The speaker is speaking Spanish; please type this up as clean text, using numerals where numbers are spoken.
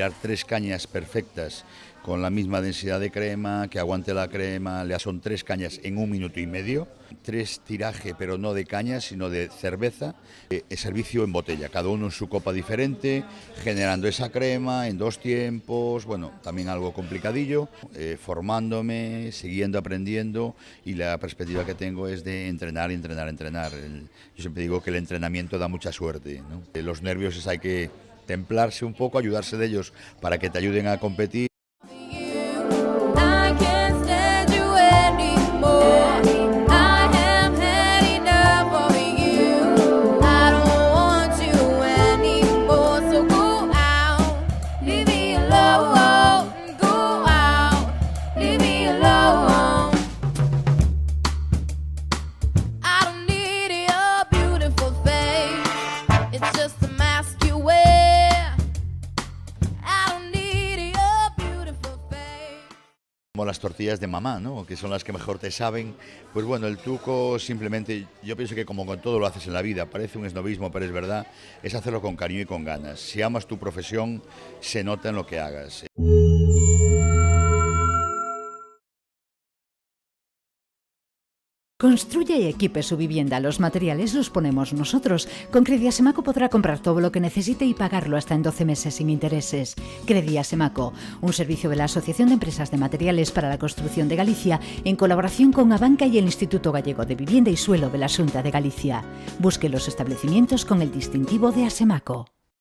tirar 3 cañas perfectas con la misma densidad de crema, que aguante la crema, son 3 cañas en 1 minuto y medio, 3 tiraje, pero no de cañas, sino de cerveza, servicio en botella, cada uno en su copa diferente, generando esa crema en 2 tiempos, bueno, también algo complicadillo, formándome, siguiendo aprendiendo, y la perspectiva que tengo es de entrenar. Yo siempre digo que el entrenamiento da mucha suerte, ¿no? Los nervios hay que templarse un poco, ayudarse de ellos para que te ayuden a competir. Como las tortillas de mamá, ¿no? Que son las que mejor te saben. Pues bueno, el truco simplemente, yo pienso que como con todo lo haces en la vida, parece un esnobismo, pero es verdad, es hacerlo con cariño y con ganas. Si amas tu profesión, se nota en lo que hagas. Construya y equipe su vivienda. Los materiales los ponemos nosotros. Con Crediasemaco podrá comprar todo lo que necesite y pagarlo hasta en 12 meses sin intereses. Crediasemaco, un servicio de la Asociación de Empresas de Materiales para la Construcción de Galicia, en colaboración con Abanca y el Instituto Gallego de Vivienda y Suelo de la Xunta de Galicia. Busque los establecimientos con el distintivo de Asemaco.